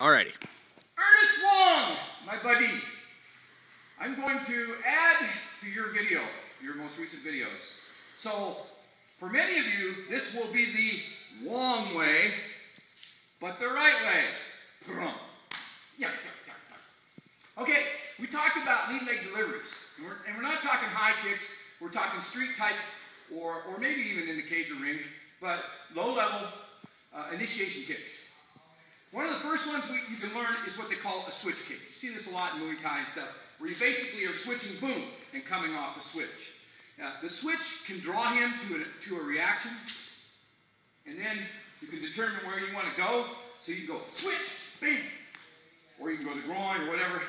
Alrighty. Ernest Wong, my buddy. I'm going to add to your video, your most recent videos. So, for many of you, this will be the Wong way, but the right way. Okay, we talked about lead leg deliveries, and we're not talking high kicks. We're talking street type, or maybe even in the cage or ring, but low level initiation kicks. One of the first ones you can learn is what they call a switch kick. You see this a lot in Muay Thai and stuff, where you basically are switching, boom, and coming off the switch. The switch can draw him to a reaction, and then you can determine where you want to go. So you can go switch, bang, or you can go to the groin or whatever.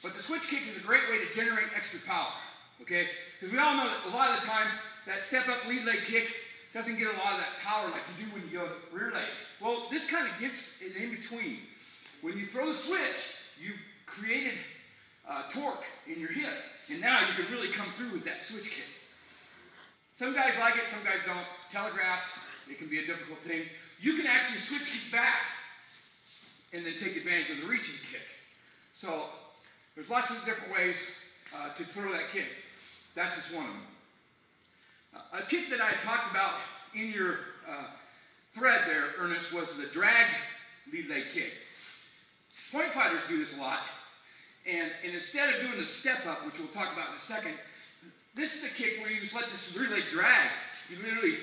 But the switch kick is a great way to generate extra power, okay? Because we all know that a lot of the times that step-up lead leg kick doesn't get a lot of that power like you do when you go rear leg. Well, this kind of gets it in between. When you throw the switch, you've created torque in your hip, and now you can really come through with that switch kick. Some guys like it, some guys don't. Telegraphs, it can be a difficult thing. You can actually switch kick back and then take advantage of the reaching kick. So there's lots of different ways to throw that kick. That's just one of them. A kick that I talked about in your thread there, Ernest, was the drag lead leg kick. Point fighters do this a lot. And instead of doing the step up, which we'll talk about in a second, this is a kick where you just let this rear leg drag. You literally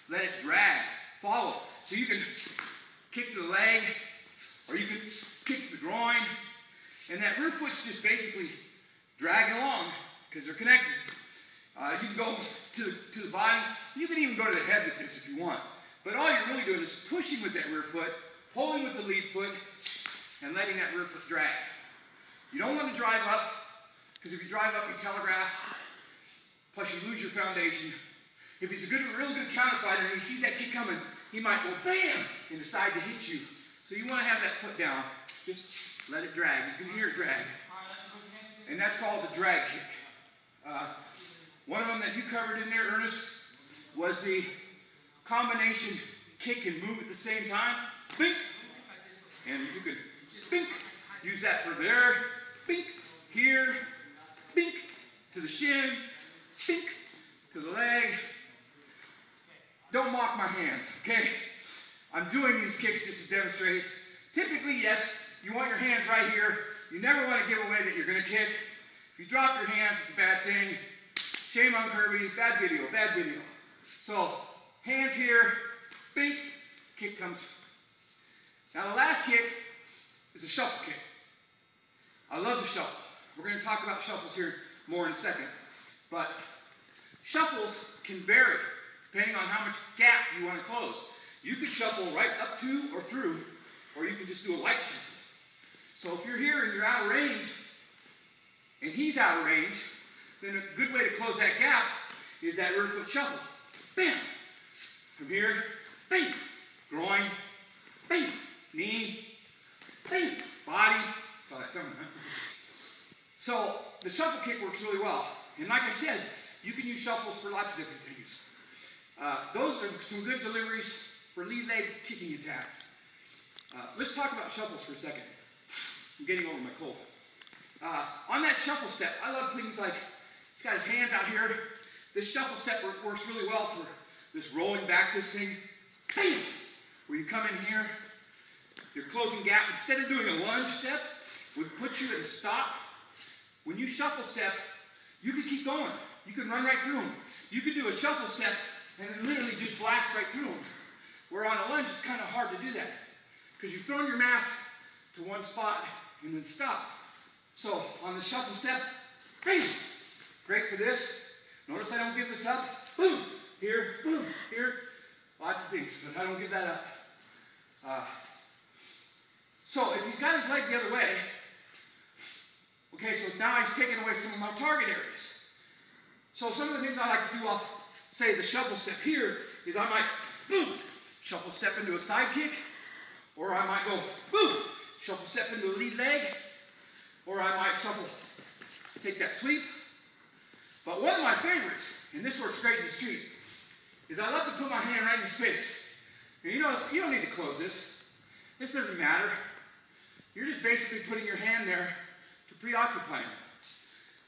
let it drag, follow. So you can kick to the leg, or you can kick to the groin, and that rear foot's just basically dragging along because they're connected. You can go to the body. You can even go to the head with this if you want. But all you're really doing is pushing with that rear foot, holding with the lead foot, and letting that rear foot drag. You don't want to drive up, because if you drive up, you telegraph, plus you lose your foundation. If he's a real good counter fighter and he sees that kick coming, he might go bam and decide to hit you. So you want to have that foot down. Just let it drag. You can hear it drag. And that's called the drag kick. One of them that you covered in there, Ernest, was the combination kick and move at the same time. Bink. And you could bink. Use that for there. Bink. Here. Bink. To the shin. Bink. To the leg. Don't mock my hands, okay? I'm doing these kicks just to demonstrate. Typically, yes, you want your hands right here. You never want to give away that you're going to kick. If you drop your hands, it's a bad thing. Shame on Kirby. Bad video, bad video. So, hands here, bink, kick comes. Now the last kick is a shuffle kick. I love the shuffle. We're going to talk about shuffles here more in a second. But shuffles can vary depending on how much gap you want to close. You could shuffle right up to or through, or you can just do a light shuffle. So if you're here and you're out of range, and he's out of range, then a good way to close that gap is that rear foot shuffle. Bam! From here, bang! Groin, bang! Knee, bang! Body. Saw that coming, huh? So the shuffle kick works really well. And like I said, you can use shuffles for lots of different things. Those are some good deliveries for lead leg kicking attacks. Let's talk about shuffles for a second. I'm getting over my cold. On that shuffle step, I love things like, he's got his hands out here. This shuffle step works really well for this rolling back this thing. Bam! Where you come in here, you're closing gap. Instead of doing a lunge step, we put you at a stop. When you shuffle step, you can keep going. You can run right through them. You can do a shuffle step and literally just blast right through them. Where on a lunge, it's kind of hard to do that, because you've thrown your mass to one spot and then stop. So on the shuffle step, bam! Great for this. Notice I don't give this up. Boom! Here, boom! Here. Lots of things, but I don't give that up. So if he's got his leg the other way, okay, so now he's taking away some of my target areas. So some of the things I like to do off, say, the shuffle step here, is I might, boom, shuffle step into a side kick, or I might go, boom, shuffle step into a lead leg, or I might shuffle, take that sweep. But one of my favorites, and this works great in the street, is I love to put my hand right in his face. And you notice, you don't need to close this. This doesn't matter. You're just basically putting your hand there to preoccupy him.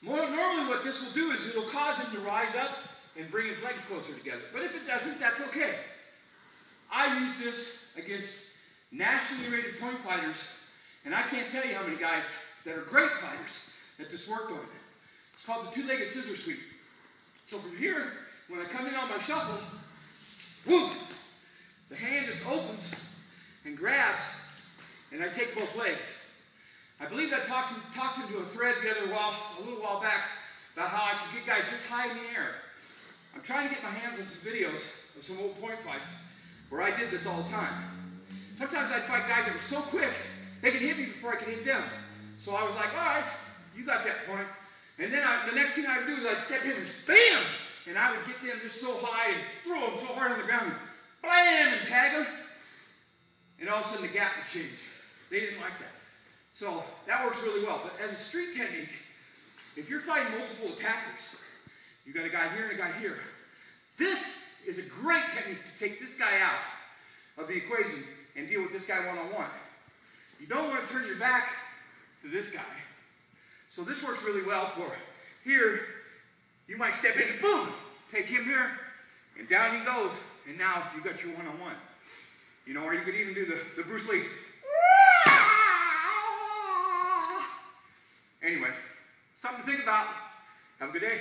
Normally what this will do is it'll cause him to rise up and bring his legs closer together. But if it doesn't, that's okay. I use this against nationally rated point fighters, and I can't tell you how many guys that are great fighters that this worked on. It's called the two-legged scissor sweep. So from here, when I come in on my shuffle, whoop, the hand just opens and grabs, and I take both legs. I believe I talked into a thread a little while back about how I could get guys this high in the air. I'm trying to get my hands on some videos of some old point fights where I did this all the time. Sometimes I'd fight guys that were so quick, they could hit me before I could hit them. So I was like, all right, you got that point. And then the next thing I would do is I'd step in and bam! And I would get them just so high and throw them so hard on the ground and blam! And tag them. And all of a sudden the gap would change. They didn't like that. So that works really well. But as a street technique, if you're fighting multiple attackers, you got a guy here and a guy here. This is a great technique to take this guy out of the equation and deal with this guy one-on-one. You don't want to turn your back to this guy. So this works really well for here. You might step in and boom, take him here, and down he goes, and now you got your one-on-one. You know, or you could even do the Bruce Lee. Anyway, something to think about. Have a good day.